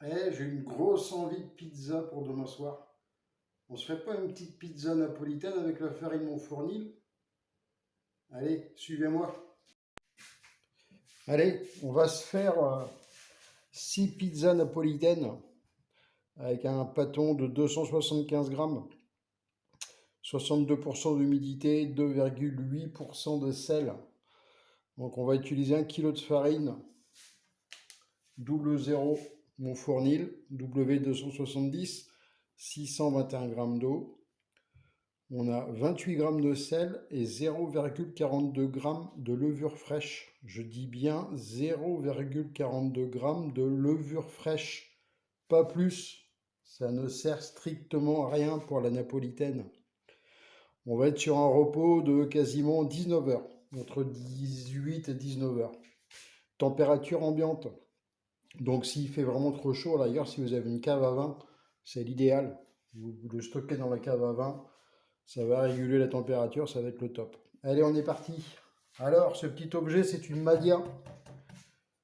J'ai une grosse envie de pizza pour demain soir. On se fait pas une petite pizza napolitaine avec la farine Montfournil? Allez, suivez-moi. Allez, on va se faire 6 pizzas napolitaines avec un pâton de 275 grammes, 62% d'humidité, 2,8% de sel. Donc on va utiliser 1 kg de farine double zéro Montfournil W270, 621 g d'eau. On a 28 g de sel et 0,42 g de levure fraîche. Je dis bien 0,42 g de levure fraîche, pas plus. Ça ne sert strictement à rien pour la napolitaine. On va être sur un repos de quasiment 19 heures, entre 18 et 19 heures. Température ambiante. Donc s'il fait vraiment trop chaud, à la rigueur, si vous avez une cave à vin, c'est l'idéal. Vous le stockez dans la cave à vin. Ça va réguler la température, ça va être le top. Allez, on est parti. Alors, ce petit objet, c'est une Madia.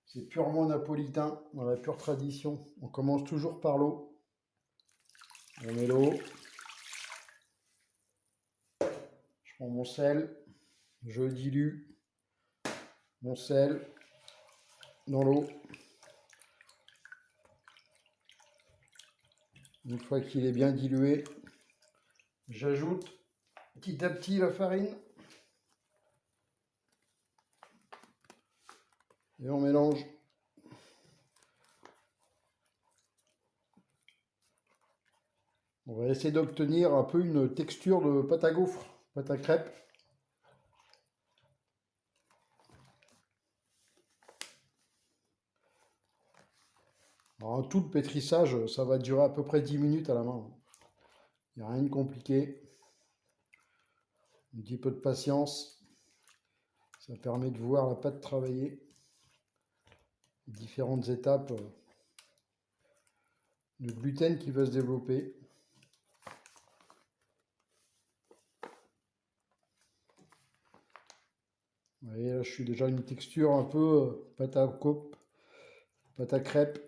C'est purement napolitain, dans la pure tradition. On commence toujours par l'eau. On met l'eau. Je prends mon sel. Je dilue mon sel dans l'eau. Une fois qu'il est bien dilué, j'ajoute petit à petit la farine. Et on mélange. On va essayer d'obtenir un peu une texture de pâte à gaufre, pâte à crêpes. Alors, tout le pétrissage, ça va durer à peu près 10 minutes à la main. Il n'y a rien de compliqué. Un petit peu de patience. Ça permet de voir la pâte travailler. Différentes étapes de gluten qui va se développer. Vous voyez, là, je suis déjà une texture un peu pâte à coupe, pâte à crêpes.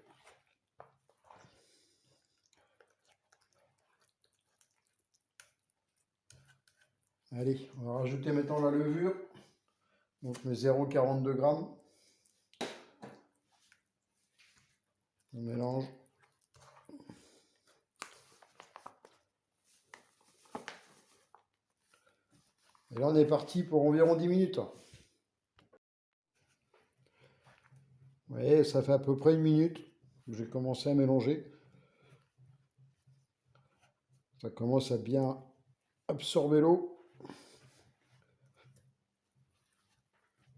Allez, on va rajouter maintenant la levure. Donc mes 0,42 g. On mélange. Et là, on est parti pour environ 10 minutes. Vous voyez, ça fait à peu près 1 minute que j'ai commencé à mélanger. Ça commence à bien absorber l'eau.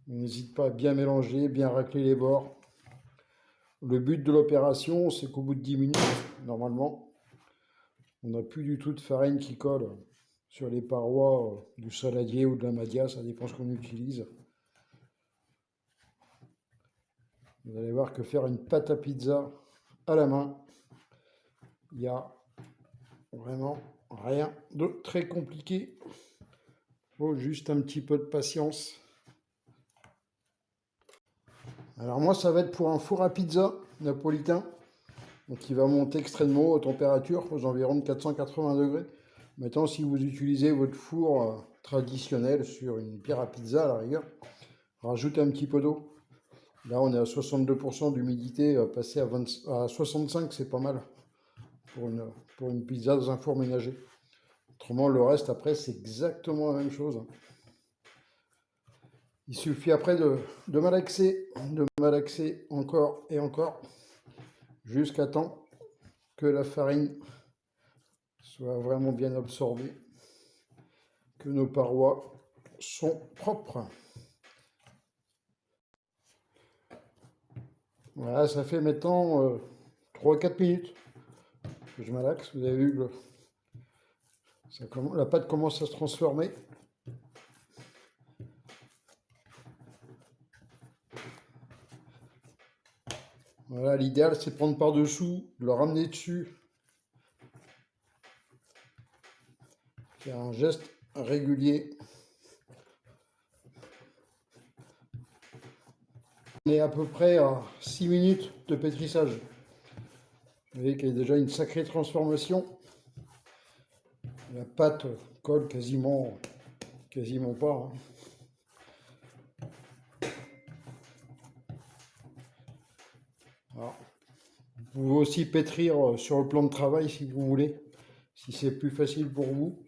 N'hésite pas à bien mélanger, bien racler les bords. Le but de l'opération, c'est qu'au bout de 10 minutes, normalement, on n'a plus du tout de farine qui colle sur les parois du saladier ou de la Madia, ça dépend ce qu'on utilise. Vous allez voir que faire une pâte à pizza à la main, il n'y a vraiment rien de très compliqué. Il faut juste un petit peu de patience. Alors moi, ça va être pour un four à pizza napolitain. Donc il va monter extrêmement haut aux températures, aux environs de 480 degrés. Maintenant, si vous utilisez votre four traditionnel sur une pierre à pizza à la rigueur, rajoutez un petit peu d'eau. Là, on est à 62% d'humidité, passer à 65, c'est pas mal pour une pizza dans un four ménager. Autrement, le reste, après, c'est exactement la même chose. Il suffit après de malaxer encore et encore, jusqu'à temps que la farine soit vraiment bien absorbée, que nos parois sont propres. Voilà, ça fait maintenant 3-4 minutes que je malaxe. Vous avez vu que la pâte commence à se transformer. Voilà, l'idéal c'est de prendre par-dessous, de le ramener dessus. Faire un geste régulier. On est à peu près à 6 minutes de pétrissage. Vous voyez qu'il y a déjà une sacrée transformation. La pâte colle quasiment pas, hein. Alors, vous pouvez aussi pétrir sur le plan de travail si vous voulez, si c'est plus facile pour vous.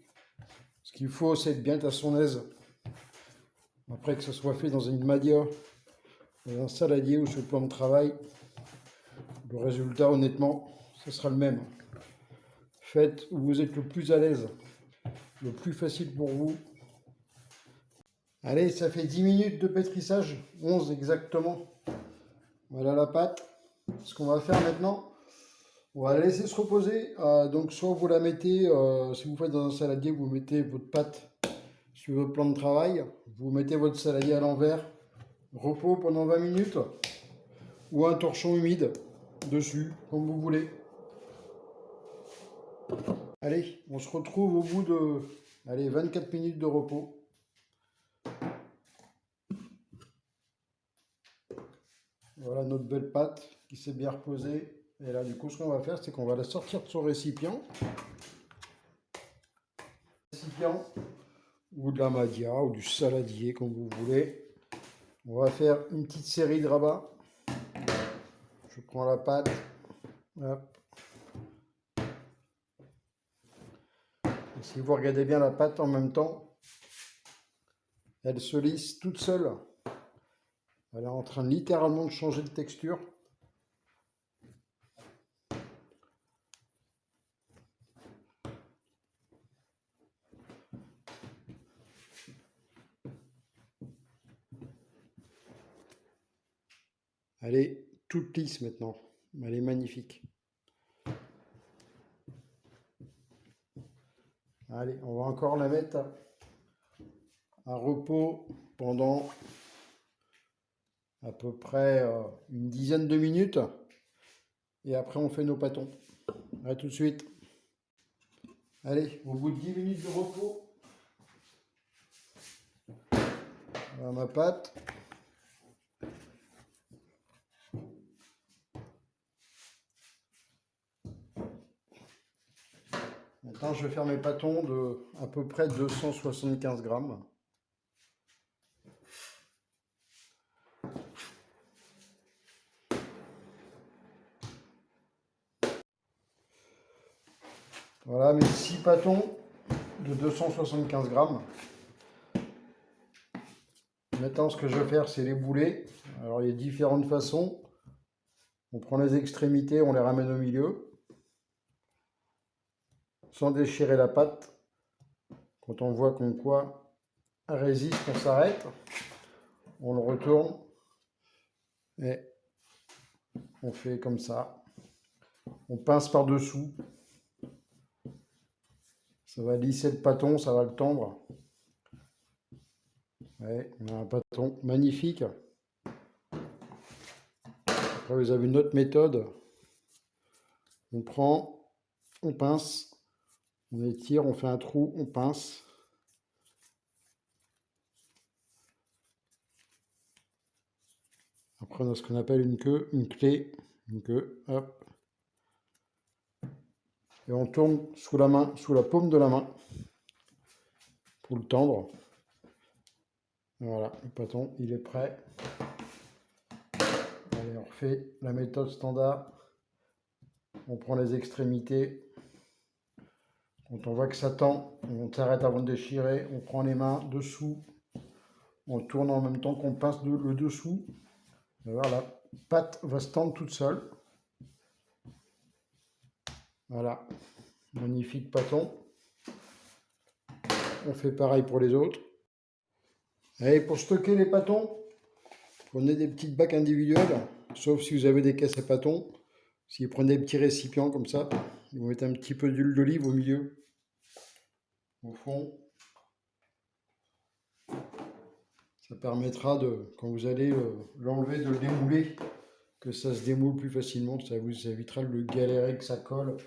Ce qu'il faut, c'est être bien à son aise. Après que ce soit fait dans une madia, dans un saladier ou sur le plan de travail, le résultat, honnêtement, ce sera le même. Faites où vous êtes le plus à l'aise, le plus facile pour vous. Allez, ça fait 10 minutes de pétrissage, 11 exactement. Voilà la pâte. Ce qu'on va faire maintenant, on va la laisser se reposer. Donc soit vous la mettez, si vous faites dans un saladier, vous mettez votre pâte sur votre plan de travail. Vous mettez votre saladier à l'envers, repos pendant 20 minutes. Ou un torchon humide dessus, comme vous voulez. Allez, on se retrouve au bout de 24 minutes de repos. Voilà notre belle pâte qui s'est bien reposée. Et là, du coup, ce qu'on va faire, c'est qu'on va la sortir de son récipient. Ou de la madia, ou du saladier, comme vous voulez. On va faire une petite série de rabats. Je prends la pâte. Hop. Et si vous regardez bien la pâte en même temps, elle se lisse toute seule. Elle est en train littéralement de changer de texture. Elle est toute lisse maintenant. Elle est magnifique. Allez, on va encore la mettre à repos pendant à peu près une dizaine de minutes. Et après, on fait nos pâtons. À tout de suite. Allez, au bout de 10 minutes de repos, voilà ma pâte. Maintenant, je vais faire mes pâtons de à peu près 275 grammes. Voilà mes 6 pâtons de 275 grammes. Maintenant, ce que je vais faire, c'est les bouler. Alors, il y a différentes façons. On prend les extrémités, on les ramène au milieu, sans déchirer la pâte. Quand on voit qu'on quoi résiste, on s'arrête. On le retourne et on fait comme ça. On pince par-dessous. Ça va lisser le pâton, ça va le tendre. Ouais, on a un pâton magnifique. Après, vous avez une autre méthode. On prend, on pince, on étire, on fait un trou, on pince. Après, on a ce qu'on appelle une queue, une clé, une queue, hop. Et on tourne sous la main, sous la paume de la main, pour le tendre. Voilà, le pâton, il est prêt. Allez, on refait la méthode standard. On prend les extrémités. Quand on voit que ça tend, on s'arrête avant de déchirer. On prend les mains dessous. On tourne en même temps qu'on pince le dessous. Alors la pâte va se tendre toute seule. Voilà, magnifique pâton. On fait pareil pour les autres. Allez, pour stocker les pâtons, prenez des petites bacs individuelles, sauf si vous avez des caisses à pâtons. Si vous prenez des petits récipients comme ça, vous mettez un petit peu d'huile d'olive au milieu, au fond. Ça permettra de, quand vous allez l'enlever, de le démouler, que ça se démoule plus facilement. Ça vous évitera de le galérer, que ça colle.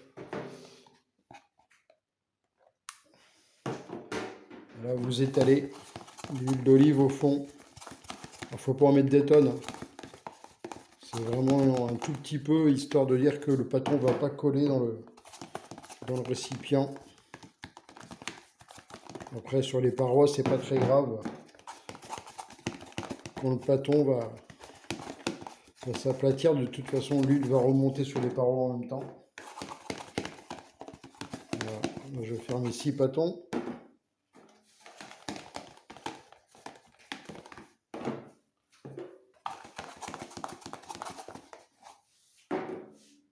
Là, vous étalez l'huile d'olive au fond. Il ne faut pas en mettre des tonnes. C'est vraiment un tout petit peu, histoire de dire que le pâton ne va pas coller dans le récipient. Après, sur les parois, c'est pas très grave. Quand le pâton va s'aplatir, de toute façon, l'huile va remonter sur les parois en même temps. Voilà. Je vais faire mes 6 pâtons.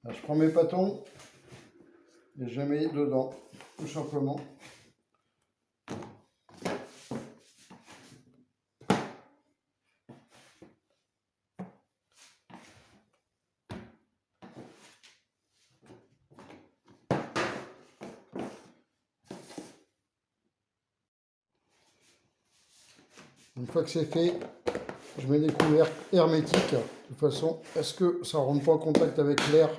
Alors, je prends mes pâtons et je les mets dedans, tout simplement. Une fois que c'est fait, je mets des couvercles hermétiques, de façon à ce que ça ne rentre pas en contact avec l'air.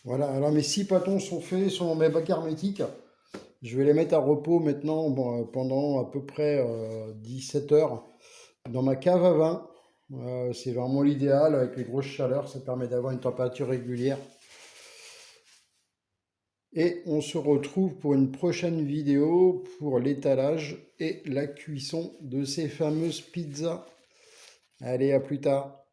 Voilà, alors mes 6 pâtons sont faits, sont dans mes bacs hermétiques. Je vais les mettre à repos maintenant pendant à peu près 17 heures dans ma cave à vin. C'est vraiment l'idéal avec les grosses chaleurs, ça permet d'avoir une température régulière. Et on se retrouve pour une prochaine vidéo pour l'étalage et la cuisson de ces fameuses pizzas. Allez, à plus tard.